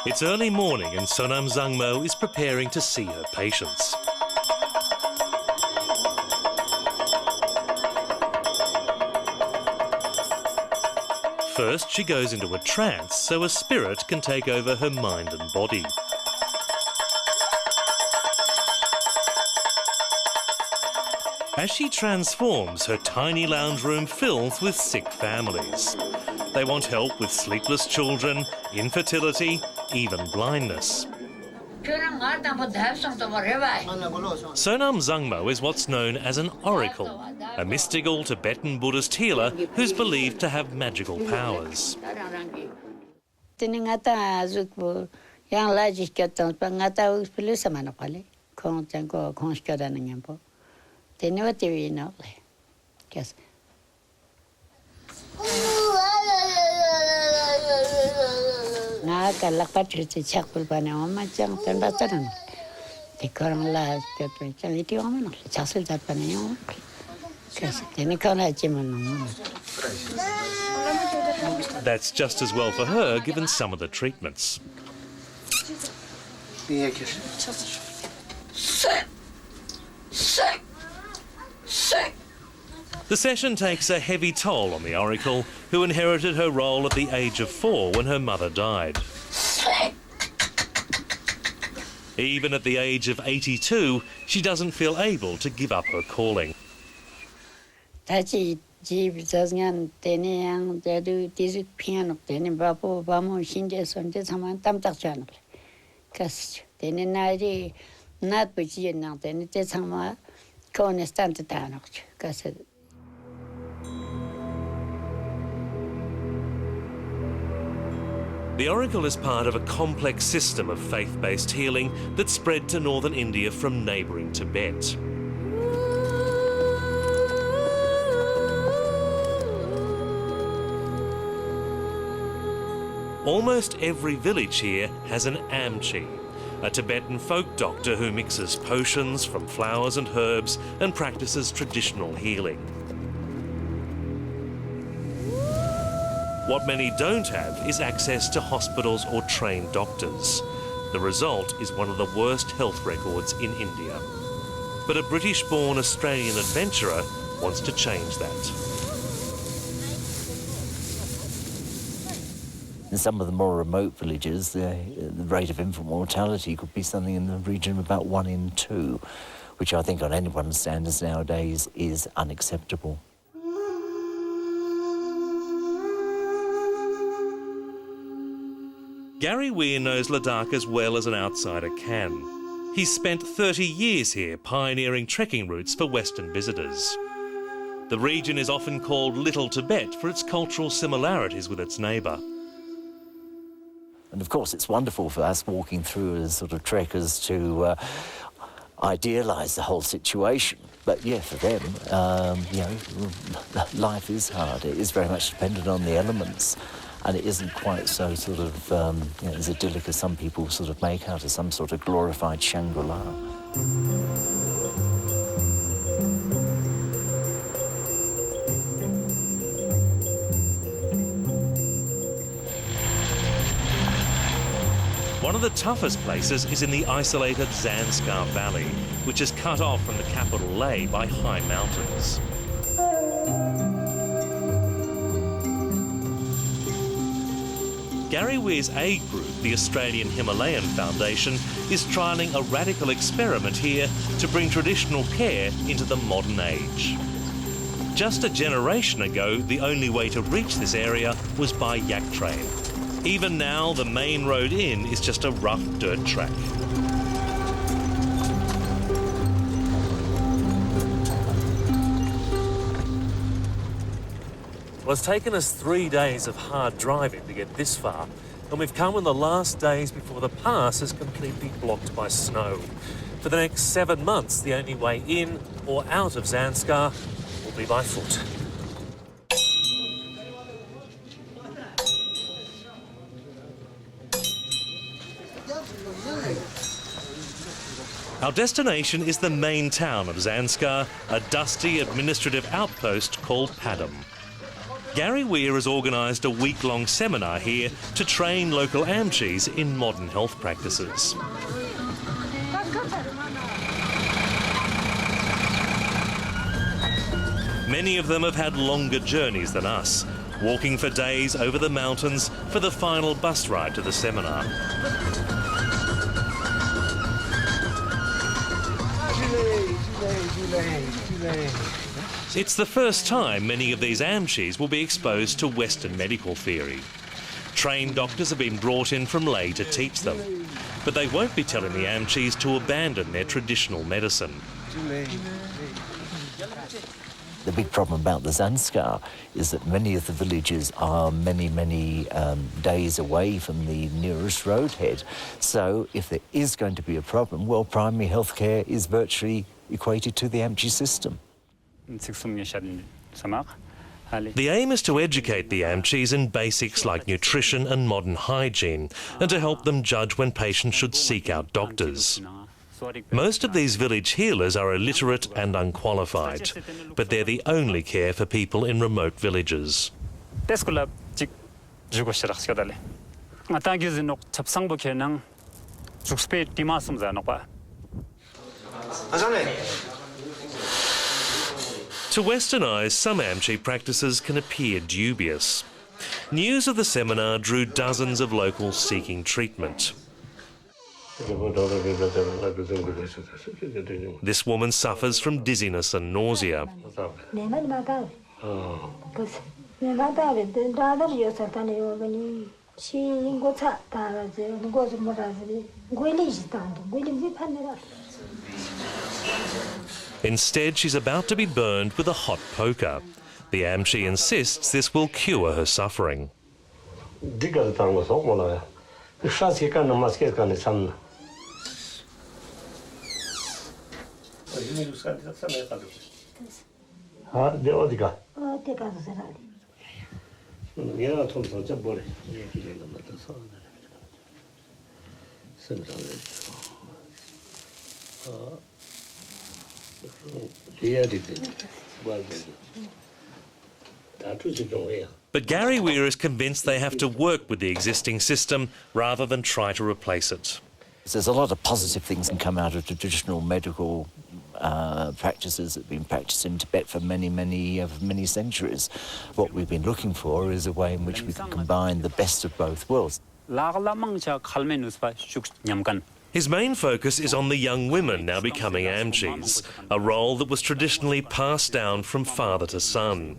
It's early morning and Sonam Zangmo is preparing to see her patients. First, she goes into a trance so a spirit can take over her mind and body. As she transforms, her tiny lounge room fills with sick families. They want help with sleepless children, infertility, even blindness. Sonam Zangmo is what's known as an oracle, a mystical Tibetan Buddhist healer who's believed to have magical powers. That's just as well for her, given some of the treatments. The session takes a heavy toll on the oracle, who inherited her role at the age of 4 when her mother died. Even at the age of 82, she doesn't feel able to give up her calling. The oracle is part of a complex system of faith-based healing that spread to northern India from neighbouring Tibet. Almost every village here has an amchi, a Tibetan folk doctor who mixes potions from flowers and herbs and practices traditional healing. What many don't have is access to hospitals or trained doctors. The result is one of the worst health records in India. But a British-born Australian adventurer wants to change that. In some of the more remote villages, the rate of infant mortality could be something in the region of about 1 in 2, which I think on anyone's standards nowadays is unacceptable. Gary Weir knows Ladakh as well as an outsider can. He's spent 30 years here pioneering trekking routes for Western visitors. The region is often called Little Tibet for its cultural similarities with its neighbour. And of course it's wonderful for us walking through as sort of trekkers to idealise the whole situation. But yeah, for them, life is hard. It is very much dependent on the elements. And it isn't quite so sort of as idyllic as some people sort of make out of some sort of glorified Shangri-La. One of the toughest places is in the isolated Zanskar Valley, which is cut off from the capital Leh by high mountains. Gary Weir's aid group, the Australian Himalayan Foundation, is trialling a radical experiment here to bring traditional care into the modern age. Just a generation ago, the only way to reach this area was by yak train. Even now, the main road in is just a rough dirt track. Well, it's taken us 3 days of hard driving to get this far, and we've come in the last days before the pass is completely blocked by snow. For the next 7 months, the only way in or out of Zanskar will be by foot. Our destination is the main town of Zanskar, a dusty administrative outpost called Padam. Gary Weir has organised a week-long seminar here to train local Amchis in modern health practices. Many of them have had longer journeys than us, walking for days over the mountains for the final bus ride to the seminar. It's the first time many of these Amchis will be exposed to Western medical theory. Trained doctors have been brought in from Leh to teach them, but they won't be telling the Amchis to abandon their traditional medicine. The big problem about the Zanskar is that many of the villages are many days away from the nearest roadhead. So if there is going to be a problem, well, primary health care is virtually equated to the Amchi system. The aim is to educate the Amchis in basics like nutrition and modern hygiene, and to help them judge when patients should seek out doctors. Most of these village healers are illiterate and unqualified, but they're the only care for people in remote villages. To Western eyes, some Amchi practices can appear dubious. News of the seminar drew dozens of locals seeking treatment. This woman suffers from dizziness and nausea. Instead, she's about to be burned with a hot poker. The Amchi insists this will cure her suffering. But Gary Weir is convinced they have to work with the existing system rather than try to replace it. There's a lot of positive things that come out of traditional medical practices that have been practiced in Tibet for many centuries. What we've been looking for is a way in which we can combine the best of both worlds. His main focus is on the young women now becoming Amchis, a role that was traditionally passed down from father to son.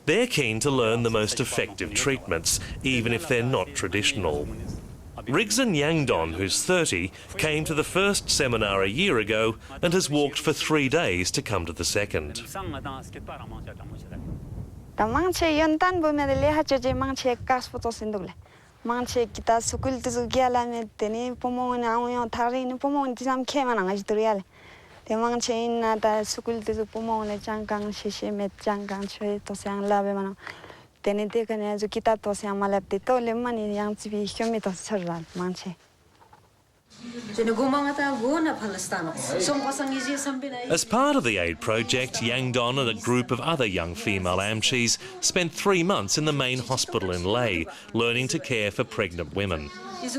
They're keen to learn the most effective treatments, even if they're not traditional. Rigzin Yangdon, who's 30, came to the first seminar a year ago and has walked for 3 days to come to the second. As part of the aid project, Yangdon and a group of other young female Amchis spent 3 months in the main hospital in Leh, learning to care for pregnant women. She's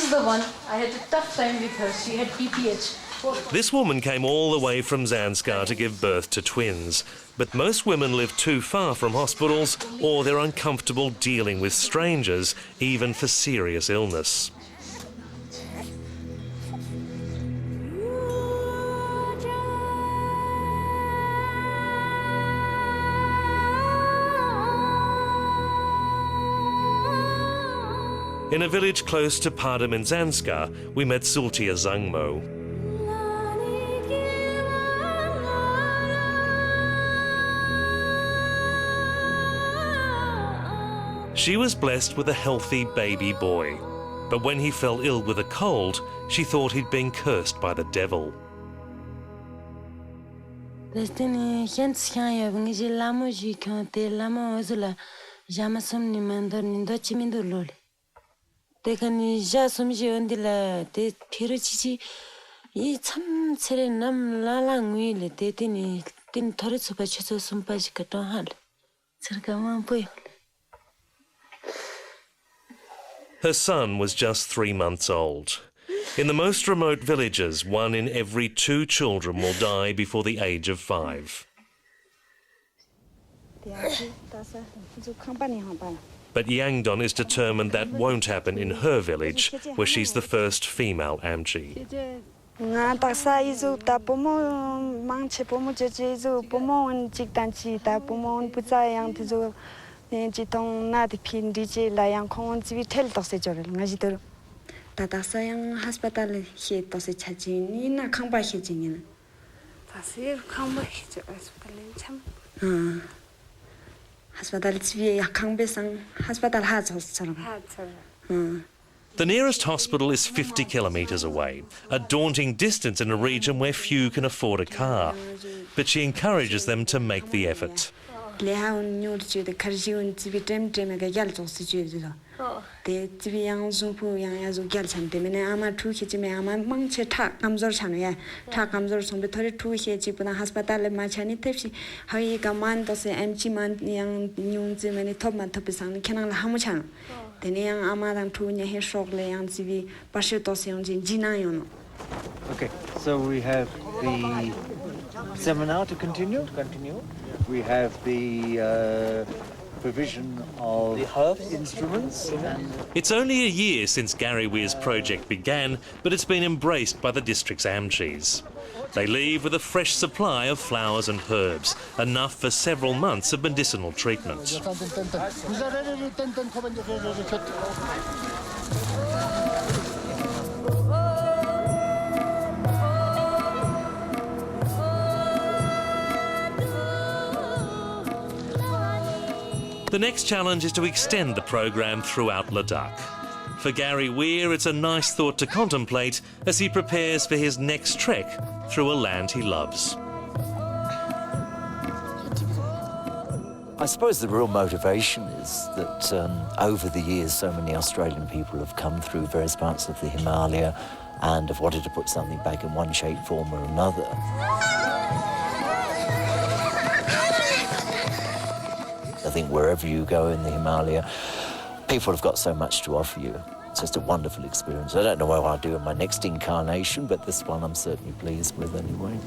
the one. I had a tough time with her. She had PPH. This woman came all the way from Zanskar to give birth to twins. But most women live too far from hospitals, or they're uncomfortable dealing with strangers, even for serious illness. In a village close to Padam in Zanskar, we met Sultia Zangmo. She was blessed with a healthy baby boy, but when he fell ill with a cold, she thought he'd been cursed by the devil. Destiny Henskia, Lamo Jicon, the Lamo Ozula, Jamasum Nimandor, Nindochimindo Loli. They can Jasumji on the la de Pirichi, eat some serenam lalang wheel, they didn't torres of a chiso some pajicaton hall. Circaman boy. Her son was just 3 months old. In the most remote villages, 1 in every 2 children will die before the age of 5. But Yangdon is determined that won't happen in her village, where she's the first female Amchi. Tata sayang hospital he to se chaji ni na khangba he jingin tasir khangba he hospital cham hospital chwi khangbe sang hospital ha chang. The nearest hospital is 50 kilometres away, a daunting distance in a region where few can afford a car. But she encourages them to make the effort. The Tibian Zumpu Yang Galsan, the Menama two Hitchimama, Manche Tak Kamzor Chania, Tak Kamzor, some better two Hitchipuna Hospital, Machani Tepsi, how ye command us empty man, young New Zimani Topman Topisan, Canan Hamuchan. The young Amadan Tunia here shortly and Zivi, Bashetos in Ginayon. Okay, so we have the seminar to continue. We have the provision of instruments. It's only a year since Gary Weir's project began, but it's been embraced by the district's Amchis. They leave with a fresh supply of flowers and herbs, enough for several months of medicinal treatment. The next challenge is to extend the program throughout Ladakh. For Gary Weir, it's a nice thought to contemplate as he prepares for his next trek through a land he loves. I suppose the real motivation is that over the years so many Australian people have come through various parts of the Himalaya and have wanted to put something back in one shape, form or another. I think wherever you go in the Himalaya, people have got so much to offer you. It's just a wonderful experience. I don't know what I'll do in my next incarnation, but this one I'm certainly pleased with anyway.